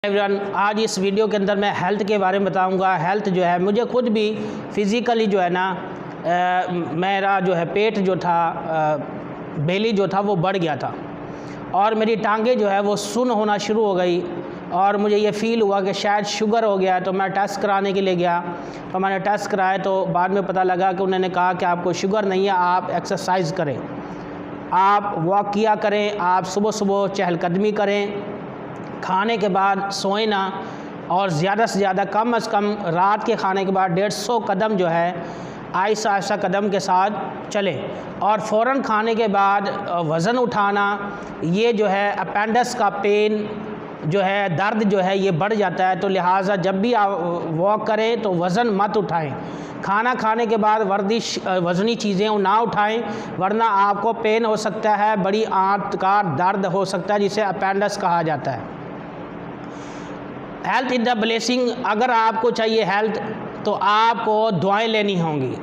Everyone, आज इस video के अंदर मैं हेल्थ के बारे में बताऊंगा। हेल्थ जो है मुझे खुद भी फिज़िकली जो है ना मेरा जो है पेट जो था बेली जो था वो बढ़ गया था और मेरी टांगें जो है वो सुन्न होना शुरू हो गई और मुझे ये फ़ील हुआ कि शायद शुगर हो गया। तो मैं टेस्ट कराने के लिए गया, तो मैंने टेस्ट कराया तो बाद में पता लगा कि उन्होंने कहा कि आपको शुगर नहीं है, आप एक्सरसाइज करें, आप वॉक किया करें, आप सुबह सुबह चहलकदमी करें, खाने के बाद सोए ना और ज़्यादा से ज़्यादा कम से कम रात के खाने के बाद 150 कदम जो है आहिस्ता आहिस्ता कदम के साथ चले। और फ़ौरन खाने के बाद वज़न उठाना, ये जो है अपेंडिक्स का पेन जो है दर्द जो है ये बढ़ जाता है। तो लिहाजा जब भी आप वॉक करें तो वज़न मत उठाएं, खाना खाने के बाद वज़नी चीज़ें ना उठाएं, वरना आपको पेन हो सकता है, बड़ी आंत का दर्द हो सकता है जिसे अपेंडिक्स कहा जाता है। Health is the blessing. अगर आपको चाहिए हेल्थ तो आपको दुआएं लेनी होंगी,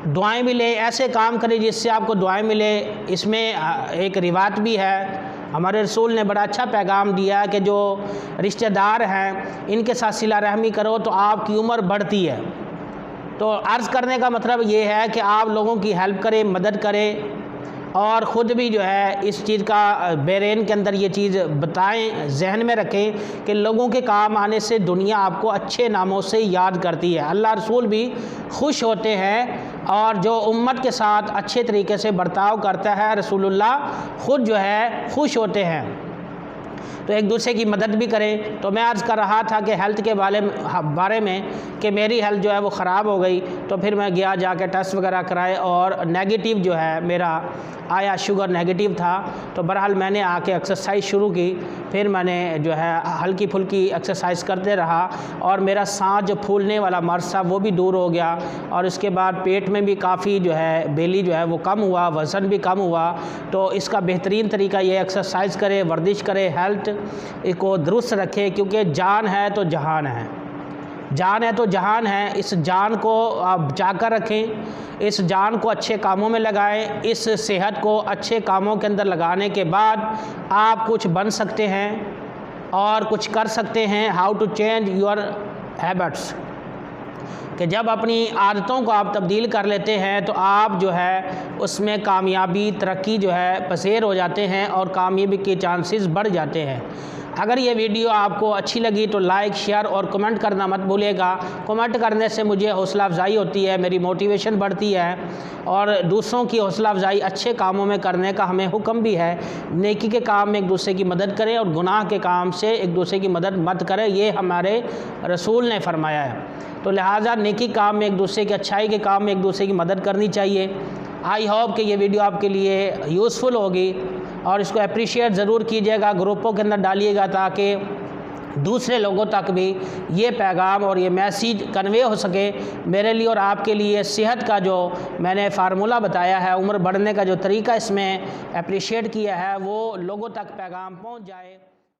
दुआएं भी लें, ऐसे काम करें जिससे आपको दुआएं मिले। इसमें एक रिवायत भी है, हमारे रसूल ने बड़ा अच्छा पैगाम दिया कि जो रिश्तेदार हैं इनके साथ सिला रहमी करो तो आपकी उम्र बढ़ती है। तो अर्ज़ करने का मतलब ये है कि आप लोगों की हेल्प करें, मदद करें और ख़ुद भी जो है इस चीज़ का ब्रेन के अंदर ये चीज़ बताएं, जहन में रखें कि लोगों के काम आने से दुनिया आपको अच्छे नामों से याद करती है। अल्लाह रसूल भी खुश होते हैं और जो उम्मत के साथ अच्छे तरीके से बर्ताव करता है रसूलुल्लाह ख़ुद जो है खुश होते हैं। तो एक दूसरे की मदद भी करें। तो मैं अर्ज़ कर रहा था कि हेल्थ के बारे में कि मेरी हेल्थ जो है वो ख़राब हो गई, तो फिर मैं गया जाके टेस्ट वगैरह कराए और नेगेटिव जो है मेरा आया, शुगर नेगेटिव था। तो बहरहाल मैंने आके एक्सरसाइज शुरू की, फिर मैंने जो है हल्की फुल्की एक्सरसाइज करते रहा और मेरा सांस जो फूलने वाला मर्ज़ था वो भी दूर हो गया और इसके बाद पेट में भी काफ़ी जो है बेली जो है वो कम हुआ, वज़न भी कम हुआ। तो इसका बेहतरीन तरीका ये एक्सरसाइज करें, वर्जिश करें, हेल्थ को दुरुस्त रखें, क्योंकि जान है तो जहान है, जान है तो जहान है। इस जान को आप बचा कर रखें, इस जान को अच्छे कामों में लगाएं, इस सेहत को अच्छे कामों के अंदर लगाने के बाद आप कुछ बन सकते हैं और कुछ कर सकते हैं। How to change your habits, कि जब अपनी आदतों को आप तब्दील कर लेते हैं तो आप जो है उसमें कामयाबी, तरक्की जो है पसेर हो जाते हैं और कामयाबी के चांसेस बढ़ जाते हैं। अगर ये वीडियो आपको अच्छी लगी तो लाइक, शेयर और कमेंट करना मत भूलिएगा। कमेंट करने से मुझे हौसला अफजाई होती है, मेरी मोटिवेशन बढ़ती है और दूसरों की हौसला अफजाई अच्छे कामों में करने का हमें हुक्म भी है। नेकी के काम में एक दूसरे की मदद करें और गुनाह के काम से एक दूसरे की मदद मत करें, ये हमारे रसूल ने फरमाया है। तो लिहाजा नेकी काम में एक दूसरे की, अच्छाई के काम में एक दूसरे की मदद करनी चाहिए। आई होप कि ये वीडियो आपके लिए यूज़फुल होगी और इसको अप्रिशिएट ज़रूर कीजिएगा, ग्रुपों के अंदर डालिएगा ताकि दूसरे लोगों तक भी ये पैगाम और ये मैसेज कन्वे हो सके। मेरे लिए और आपके लिए सेहत का जो मैंने फार्मूला बताया है, उम्र बढ़ने का जो तरीका इसमें अप्रिशिएट किया है, वो लोगों तक पैगाम पहुंच जाए।